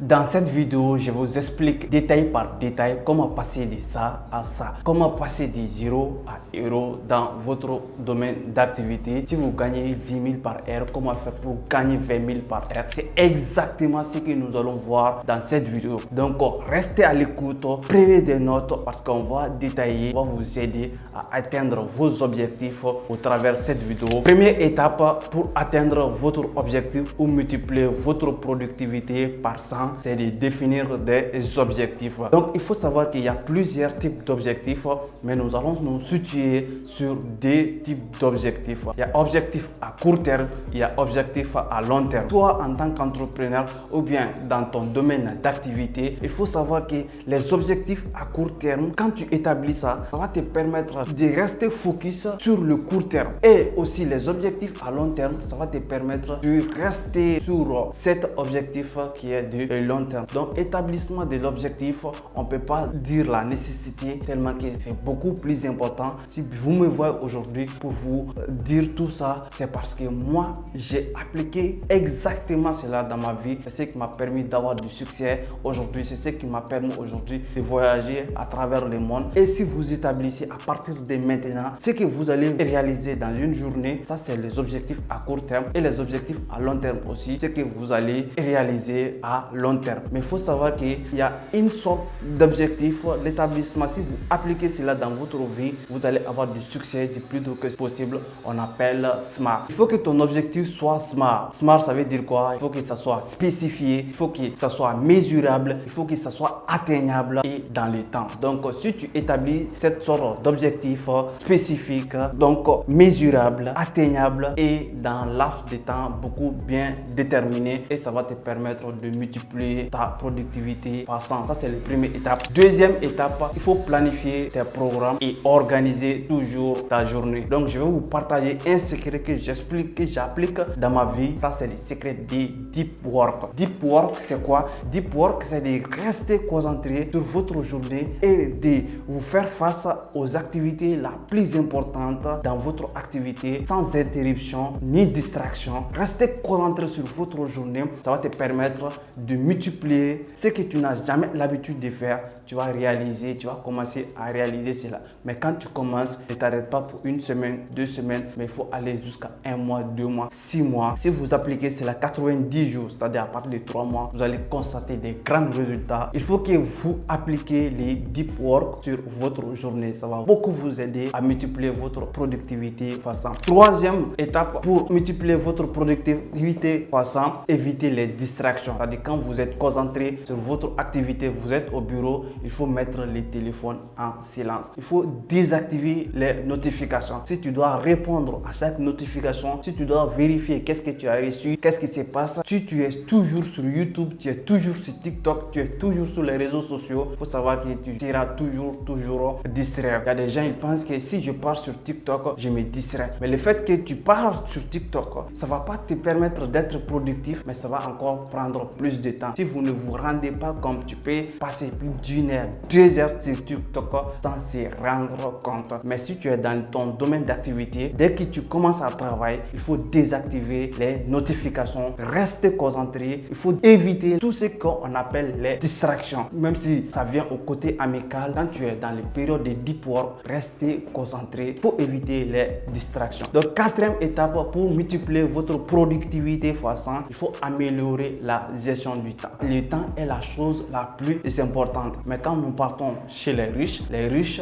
Dans cette vidéo, je vous explique détail par détail comment passer de ça à ça. Comment passer de 0 à euro dans votre domaine d'activité. Si vous gagnez 10 000 par heure, comment faire pour gagner 20 000 par heure. C'est exactement ce que nous allons voir dans cette vidéo. Donc, restez à l'écoute, prenez des notes parce qu'on va détailler, on va vous aider à atteindre vos objectifs au travers de cette vidéo. Première étape pour atteindre votre objectif ou multiplier votre productivité par 100. C'est de définir des objectifs. Donc, il faut savoir qu'il y a plusieurs types d'objectifs, mais nous allons nous situer sur des types d'objectifs. Il y a objectif à court terme, il y a objectif à long terme. Toi, en tant qu'entrepreneur ou bien dans ton domaine d'activité, il faut savoir que les objectifs à court terme, quand tu établis ça, ça va te permettre de rester focus sur le court terme. Et aussi les objectifs à long terme, ça va te permettre de rester sur cet objectif qui est de long terme. Donc, établissement de l'objectif, on ne peut pas dire la nécessité tellement que c'est beaucoup plus important. Si vous me voyez aujourd'hui pour vous dire tout ça, c'est parce que moi, j'ai appliqué exactement cela dans ma vie. C'est ce qui m'a permis d'avoir du succès aujourd'hui. C'est ce qui m'a permis aujourd'hui de voyager à travers le monde. Et si vous établissez à partir de maintenant, ce que vous allez réaliser dans une journée, ça c'est les objectifs à court terme et les objectifs à long terme aussi, ce que vous allez réaliser à long terme. Mais il faut savoir qu'il y a une sorte d'objectif, l'établissement. Si vous appliquez cela dans votre vie, vous allez avoir du succès du plus tôt que possible. On appelle SMART. Il faut que ton objectif soit SMART. SMART, ça veut dire quoi? Il faut que ça soit spécifié, il faut que ça soit mesurable, il faut que ça soit atteignable et dans le temps. Donc, si tu établis cette sorte d'objectif spécifique, donc mesurable, atteignable et dans laps de temps beaucoup bien déterminé, et ça va te permettre de multiplier ta productivité par 100. Ça, c'est la première étape. Deuxième étape, il faut planifier tes programmes et organiser toujours ta journée. Donc, je vais vous partager un secret que j'explique, que j'applique dans ma vie. Ça, c'est le secret des deep work. Deep work, c'est quoi? Deep work, c'est de rester concentré sur votre journée et de vous faire face aux activités la plus importantes dans votre activité sans interruption ni distraction. Restez concentré sur votre journée. Ça va te permettre de multiplier ce que tu n'as jamais l'habitude de faire. Tu vas réaliser, tu vas commencer à réaliser cela. Mais quand tu commences, ne t'arrête pas pour une semaine, 2 semaines, mais il faut aller jusqu'à 1 mois, 2 mois, 6 mois. Si vous appliquez cela 90 jours, c'est-à-dire à partir de 3 mois, vous allez constater des grands résultats. Il faut que vous appliquez les deep work sur votre journée. Ça va beaucoup vous aider à multiplier votre productivité fois 100. Troisième étape pour multiplier votre productivité fois 100, éviter les distractions. C'est-à-dire quand vous êtes concentré sur votre activité, vous êtes au bureau, il faut mettre les téléphones en silence. Il faut désactiver les notifications. Si tu dois répondre à chaque notification, si tu dois vérifier qu'est-ce que tu as reçu, qu'est-ce qui se passe, si tu es toujours sur YouTube, tu es toujours sur TikTok, tu es toujours sur les réseaux sociaux, il faut savoir que tu seras toujours distrait. Il y a des gens, ils pensent que si je pars sur TikTok, je me distrais. Mais le fait que tu pars sur TikTok, ça ne va pas te permettre d'être productif, mais ça va encore prendre plus de temps. Si vous ne vous rendez pas compte, tu peux passer plus d'une heure, 2 heures sur TikTok sans se rendre compte. Mais si tu es dans ton domaine d'activité, dès que tu commences à travailler, il faut désactiver les notifications, rester concentré. Il faut éviter tout ce qu'on appelle les distractions. Même si ça vient au côté amical, quand tu es dans les périodes de deep work, restez concentré. Il faut éviter les distractions. Donc, quatrième étape pour multiplier votre productivité fois 100, il faut améliorer la gestion du temps. Le temps est la chose la plus importante. Mais quand nous partons chez les riches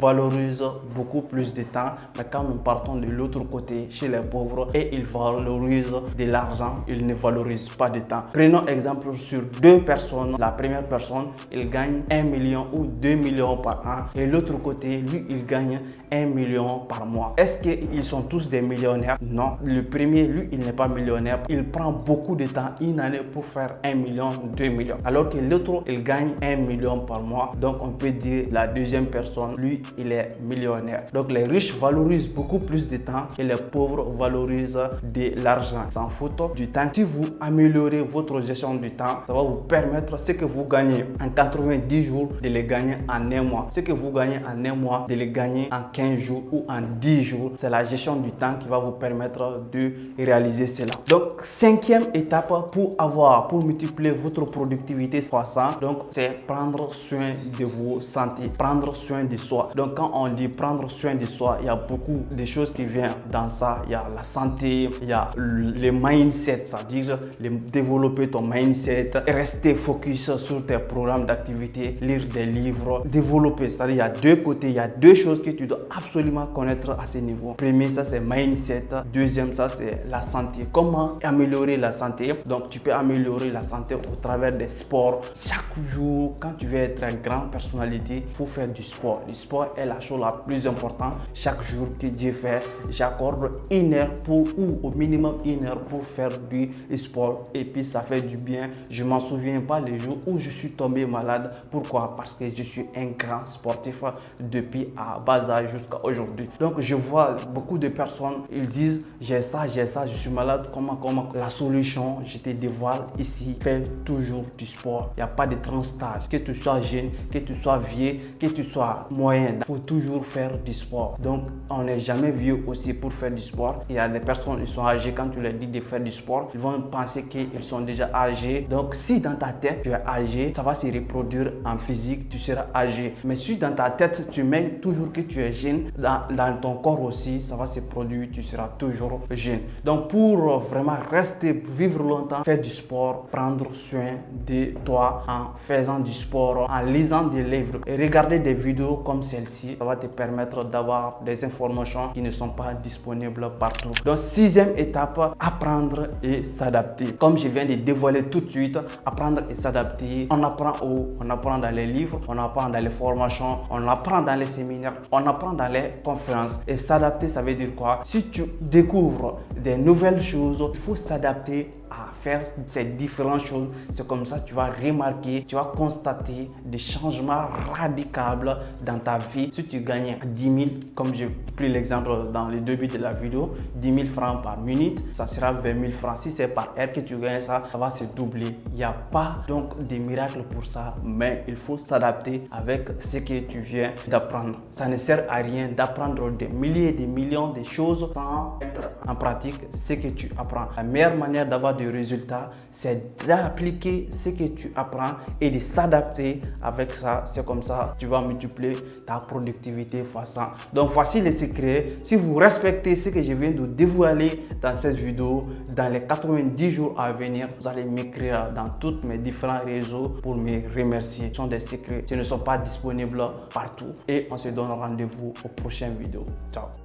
valorisent beaucoup plus de temps. Mais quand nous partons de l'autre côté, chez les pauvres, et ils valorisent de l'argent, ils ne valorisent pas de temps. Prenons exemple sur 2 personnes. La première personne, il gagne 1 million ou 2 millions par an. Et l'autre côté, lui, il gagne 1 million par mois. Est-ce qu'ils sont tous des millionnaires? Non. Le premier, lui, il n'est pas millionnaire. Il prend beaucoup de temps, une année, pour faire 1 million, 2 millions. Alors que l'autre, il gagne 1 million par mois. Donc, on peut dire la deuxième personne, lui, il est millionnaire. Donc, les riches valorisent beaucoup plus de temps et les pauvres valorisent de l'argent. S'en foutent du temps. Si vous améliorez votre gestion du temps, ça va vous permettre ce que vous gagnez en 90 jours de les gagner en 1 mois. Ce que vous gagnez en 1 mois, de les gagner en 15 jours ou en 10 jours. C'est la gestion du temps qui va vous permettre de réaliser cela. Donc, cinquième étape pour multiplier votre productivité croissant. Donc, c'est prendre soin de vos santé, prendre soin de soi. Donc, quand on dit prendre soin de soi, il y a beaucoup de choses qui viennent dans ça. Il y a la santé, il y a le mindset, c'est-à-dire développer ton mindset, rester focus sur tes programmes d'activité, lire des livres, développer. C'est-à-dire, il y a deux côtés, il y a deux choses que tu dois absolument connaître à ce niveau. Premier, ça c'est mindset. Deuxième, ça c'est la santé. Comment améliorer la santé? Donc, tu peux améliorer la santé au travers des sports. Chaque jour, quand tu veux être une grande personnalité, il faut faire du sport. Le sport est la chose la plus importante. Chaque jour que Dieu fait, j'accorde 1 heure ou au minimum 1 heure pour faire du sport. Et puis, ça fait du bien. Je ne m'en souviens pas les jours où je suis tombé malade. Pourquoi? Parce que je suis un grand sportif depuis à bas âge jusqu'à aujourd'hui. Donc, je vois beaucoup de personnes, ils disent j'ai ça, je suis malade. Comment? La solution, je te dévoile ici. Fais toujours du sport. Il n'y a pas de tranche. Que tu sois jeune, que tu sois vieux, que tu sois moyen. Il faut toujours faire du sport. Donc, on n'est jamais vieux aussi pour faire du sport. Il y a des personnes, ils sont âgées. Quand tu leur dis de faire du sport, ils vont penser qu'ils sont déjà âgés. Donc, si dans ta tête, tu es âgé, ça va se reproduire en physique, tu seras âgé. Mais si dans ta tête, tu mets toujours que tu es jeune, dans ton corps aussi, ça va se produire, tu seras toujours jeune. Donc, pour vraiment rester, vivre longtemps, faire du sport, prendre soin de toi en faisant du sport, en lisant des livres et regarder des vidéos comme celle-ci, ça va te permettre d'avoir des informations qui ne sont pas disponibles partout. Donc, 6e étape, apprendre et s'adapter. Comme je viens de dévoiler tout de suite, apprendre et s'adapter. On apprend où? On apprend dans les livres, on apprend dans les formations, on apprend dans les séminaires, on apprend dans les conférences. Et s'adapter, ça veut dire quoi? Si tu découvres des nouvelles choses, il faut s'adapter à faire ces différentes choses. C'est comme ça que tu vas remarquer, tu vas constater des changements radicaux dans ta vie. Si tu gagnes 10 000, comme j'ai pris l'exemple dans le début de la vidéo, 10 000 francs par minute, ça sera 20 000 francs. Si c'est par heure que tu gagnes ça, ça va se doubler. Il n'y a pas donc de miracle pour ça, mais il faut s'adapter avec ce que tu viens d'apprendre. Ça ne sert à rien d'apprendre des milliers, des millions de choses sans mettre en pratique ce que tu apprends. La meilleure manière d'avoir des résultats, c'est d'appliquer ce que tu apprends et de s'adapter avec ça. C'est comme ça tu vas multiplier ta productivité fois 100. Donc voici les secrets. Si vous respectez ce que je viens de dévoiler dans cette vidéo, dans les 90 jours à venir, vous allez m'écrire dans tous mes différents réseaux pour me remercier. Ce sont des secrets qui ne sont pas disponibles partout. Et on se donne rendez-vous aux prochaines vidéos. Ciao.